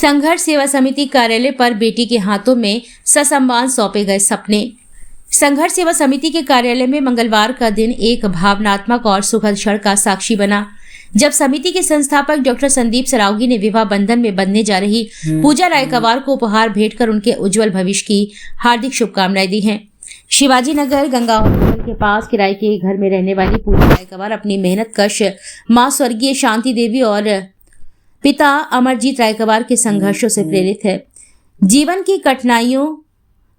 संघर्ष सेवा समिति कार्यालय पर बेटी के हाथों में ससम्मान सौंपे गए सपने। संघर्ष सेवा समिति के कार्यालय में मंगलवार का दिन एक भावनात्मक और सुखद क्षण का साक्षी बना, जब समिति के संस्थापक डॉक्टर संदीप सरावगी ने विवाह बंधन में बंधने जा रही पूजा रायकवार को उपहार भेंट कर उनके उज्जवल भविष्य की हार्दिक शुभकामनाएं दी हैं। शिवाजी नगर गंगा हॉस्पिटल के पास किराए के घर में रहने वाली पूजा रायकवार अपनी मेहनत कश मां स्वर्गीय शांति देवी और पिता अमरजीत रायकवार के संघर्षों से प्रेरित है। जीवन की कठिनाइयों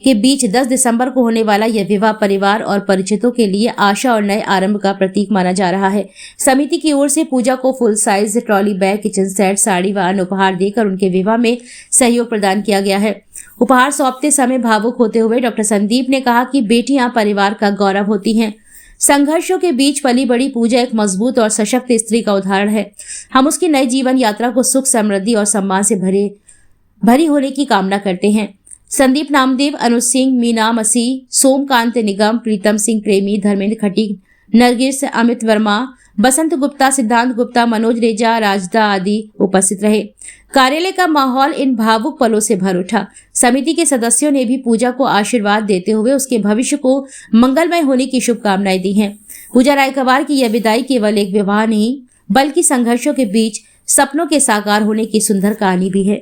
के बीच 10 दिसंबर को होने वाला यह विवाह परिवार और परिचितों के लिए आशा और नए आरंभ का प्रतीक माना जा रहा है। समिति की ओर से पूजा को full size trolley bag, kitchen set, sari व अन्य उपहार देकर उनके विवाह में सहयोग प्रदान किया गया है। उपहार सौंपते समय भावुक होते हुए डॉक्टर संदीप ने कहा कि बेटियां परिवार का गौरव होती हैं। संघर्षों के बीच पली बड़ी पूजा एक मजबूत और सशक्त स्त्री का उदाहरण है। हम उसकी नई जीवन यात्रा को सुख, समृद्धि और सम्मान से भरी होने की कामना करते हैं। संदीप नामदेव, अनुज सिंह, मीना मसीह, सोमकांत निगम, प्रीतम सिंह प्रेमी, धर्मेंद्र खटीक, नरगिस, अमित वर्मा, बसंत गुप्ता, सिद्धांत गुप्ता, मनोज रेजा, राजदा आदि उपस्थित रहे। कार्यालय का माहौल इन भावुक पलों से भर उठा। समिति के सदस्यों ने भी पूजा को आशीर्वाद देते हुए उसके भविष्य को मंगलमय होने की शुभकामनाएं दी हैं। पूजा रायकवार की यह विदाई केवल एक विवाह नहीं, बल्कि संघर्षों के बीच सपनों के साकार होने की सुंदर कहानी भी है।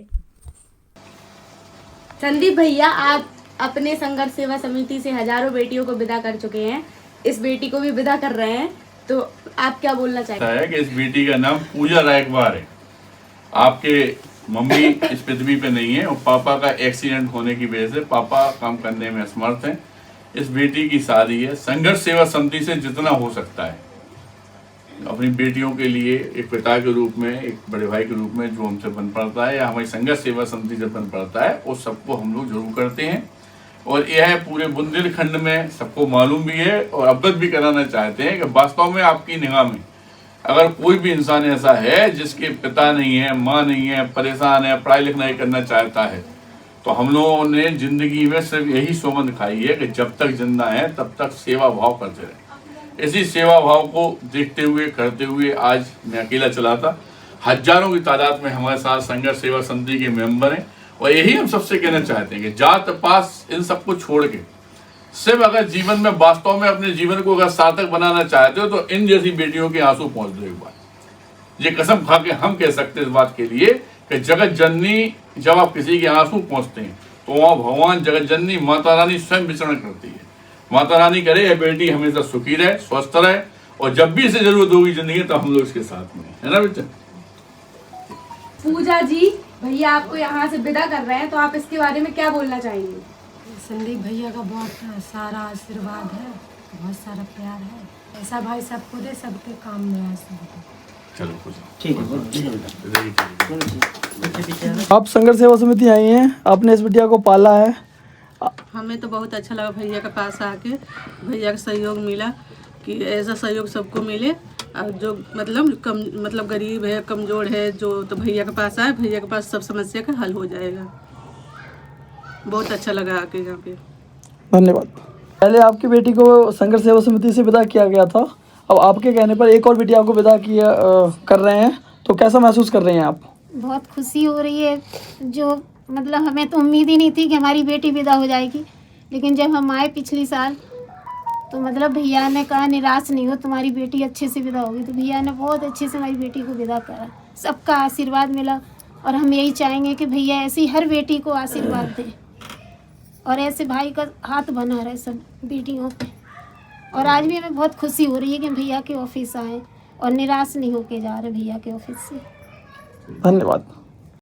संदीप भैया, आप अपने संघर्ष सेवा समिति से हजारों बेटियों को विदा कर चुके हैं, इस बेटी को भी विदा कर रहे हैं, तो आप क्या बोलना चाहेंगे? है कि इस बेटी का नाम पूजा रायकवार है। आपके मम्मी इस पृथ्वी पे नहीं है और पापा का एक्सीडेंट होने की वजह से पापा काम करने में असमर्थ हैं। इस बेटी की शादी है। संघर्ष सेवा समिति से जितना हो सकता है अपनी बेटियों के लिए एक पिता के रूप में, एक बड़े भाई के रूप में जो हमसे बन पड़ता है या हमारी संघर्ष सेवा समिति से बन पड़ता है, वो सबको हम लोग जरूर करते हैं। और यह पूरे बुंदेलखंड में सबको मालूम भी है और अवगत भी कराना चाहते हैं कि वास्तव में आपकी निगाह में अगर कोई भी इंसान ऐसा है जिसके पिता नहीं है, माँ नहीं है, परेशान है, पढ़ाई लिखाई नहीं करना चाहता है, तो हम लोगों ने जिंदगी में सिर्फ यही सोमंद खाई है कि जब तक जिंदा है तब तक सेवा भाव करते रहे। इसी सेवा भाव को देखते हुए, करते हुए आज मैं अकेला चला था। हजारों की तादाद में हमारे साथ संघर्ष सेवा समिति के मेंबर हैं और यही हम सबसे कहना चाहते हैं कि जात पात इन सबको छोड़ के सिर्फ अगर जीवन में वास्तव में अपने जीवन को अगर सार्थक बनाना चाहते हो तो इन जैसी बेटियों के आंसू पहुंच दो एक बार। ये कसम खा के हम कह सकते हैं इस बात के लिए कि जगत जननी जब आप किसी के आंसू पहुंचते हैं तो वहाँ भगवान जगत जननी माता रानी स्वयं विचरण करती है। माता रानी करे यह बेटी हमेशा सुखी रहे, स्वस्थ रहे और जब भी इसे जरूरत होगी जिंदगी तो हम लोग इसके साथ में है ना बेटा। पूजा जी, भैया आपको यहाँ से विदा कर रहे हैं, तो आप इसके बारे में क्या बोलना चाहेंगे? संदीप भैया का बहुत सारा आशीर्वाद है, बहुत सारा प्यार है। ऐसा भाई सबको दे, सबके काम में आ सके। चलो कुछ ठीक है। आप संघर्ष सेवा समिति आई हैं, आपने इस बिटिया को पाला है। हमें तो बहुत अच्छा लगा भैया के पास आके, भैया का सहयोग मिला कि ऐसा सहयोग सबको मिले। और जो मतलब गरीब है, कमज़ोर है, जो तो भैया के पास आए, भैया के पास सब समस्या का हल हो जाएगा। बहुत अच्छा लगा आके यहाँ पे। धन्यवाद। पहले आपकी बेटी को संघर्ष सेवा समिति से विदा किया गया था, अब आपके कहने पर एक और बेटी आपको विदा कर रहे हैं, तो कैसा महसूस कर रहे हैं आप? बहुत खुशी हो रही है। जो मतलब हमें तो उम्मीद ही नहीं थी कि हमारी बेटी विदा हो जाएगी, लेकिन जब हम आए पिछली साल तो मतलब भैया ने कहा निराश नहीं हो, तुम्हारी बेटी अच्छे से विदा होगी। तो भैया ने बहुत अच्छे से हमारी बेटी को विदा करा, सबका आशीर्वाद मिला। और हम यही चाहेंगे कि भैया ऐसी हर बेटी को आशीर्वाद दें और ऐसे भाई का हाथ बना रहे सब बेटियों पे। और आज भी हमें बहुत खुशी हो रही है कि भैया के ऑफिस आए और निराश नहीं होके जा रहे भैया के ऑफिस से। धन्यवाद।